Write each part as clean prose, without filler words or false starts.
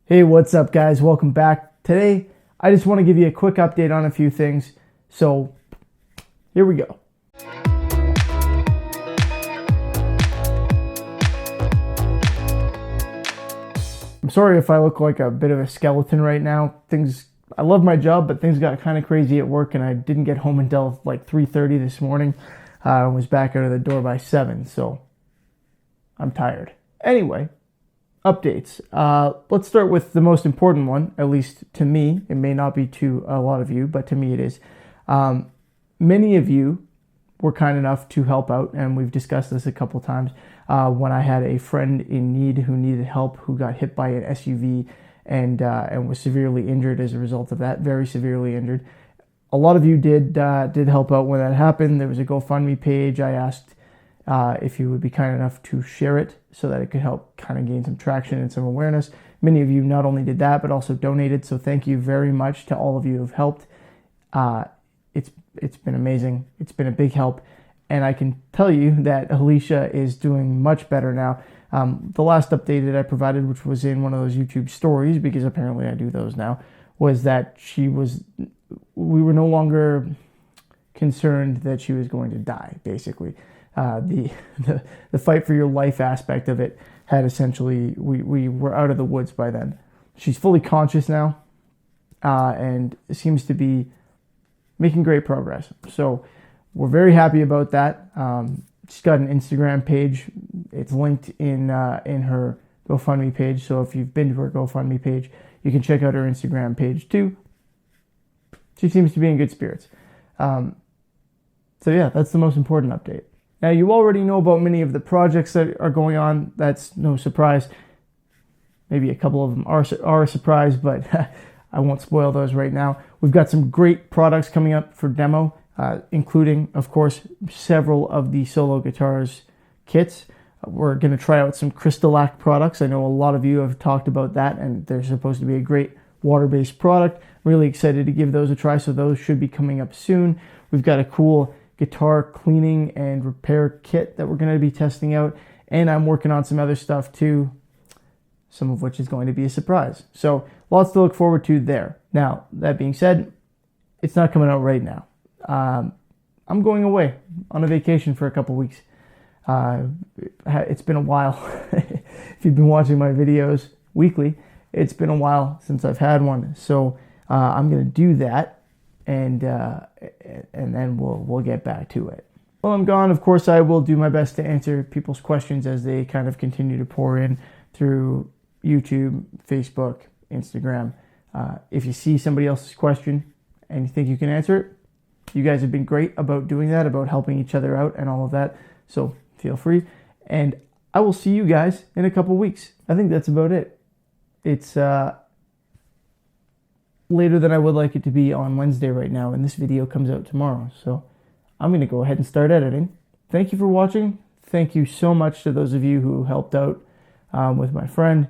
Hey, what's up guys? Welcome back. Today, I just want to give you a quick update on a few things. So, here we go. I'm sorry if I look like a bit of a skeleton right now. I love my job, but things got kind of crazy at work and I didn't get home until like 3:30 this morning. I was back out of the door by 7, so I'm tired. Anyway, updates. Let's start with the most important one, at least to me. It may not be to a lot of you, but to me it is. Many of you were kind enough to help out, and we've discussed this a couple times. When I had a friend in need who needed help, who got hit by an SUV and was severely injured as a result of that, very severely injured. A lot of you did help out when that happened. There was a GoFundMe page. I asked if you would be kind enough to share it so that it could help kind of gain some traction and some awareness. Many of you not only did that, but also donated. So thank you very much to all of you who have helped. It's been amazing. It's been a big help. And I can tell you that Alicia is doing much better now. The last update that I provided, which was in one of those YouTube stories, because apparently I do those now, was that we were no longer concerned that she was going to die, basically. The fight for your life aspect of it had essentially, we were out of the woods by then. She's fully conscious now, and seems to be making great progress. So we're very happy about that. She's got an Instagram page. It's linked in her GoFundMe page. So if you've been to her GoFundMe page, you can check out her Instagram page too. She seems to be in good spirits. So yeah, that's the most important update. Now, you already know about many of the projects that are going on. That's no surprise. Maybe a couple of them are a surprise, but I won't spoil those right now. We've got some great products coming up for demo, including, of course, several of the Solo Guitars kits. We're going to try out some Crystal-Lac products. I know a lot of you have talked about that, and they're supposed to be a great water-based product. Really excited to give those a try, so those should be coming up soon. We've got a cool guitar cleaning and repair kit that we're going to be testing out, and I'm working on some other stuff too, some of which is going to be a surprise. So lots to look forward to there. Now, that being said, it's not coming out right now. I'm going away on a vacation for a couple weeks. It's been a while. If you've been watching my videos weekly, it's been a while since I've had one. So I'm going to do that, and then we'll get back to it. While I'm gone, of course, I will do my best to answer people's questions as they kind of continue to pour in through YouTube, Facebook, Instagram. If you see somebody else's question and you think you can answer it, you guys have been great about doing that, about helping each other out and all of that. So feel free. And I will see you guys in a couple weeks. I think that's about it. It's later than I would like it to be on Wednesday right now, and this video comes out tomorrow. So I'm going to go ahead and start editing. Thank you for watching. Thank you so much to those of you who helped out with my friend.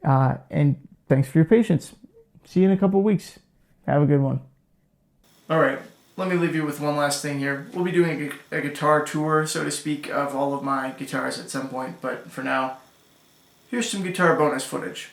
And thanks for your patience. See you in a couple weeks. Have a good one. All right. Let me leave you with one last thing here. We'll be doing a guitar tour, so to speak, of all of my guitars at some point. But for now, here's some guitar bonus footage.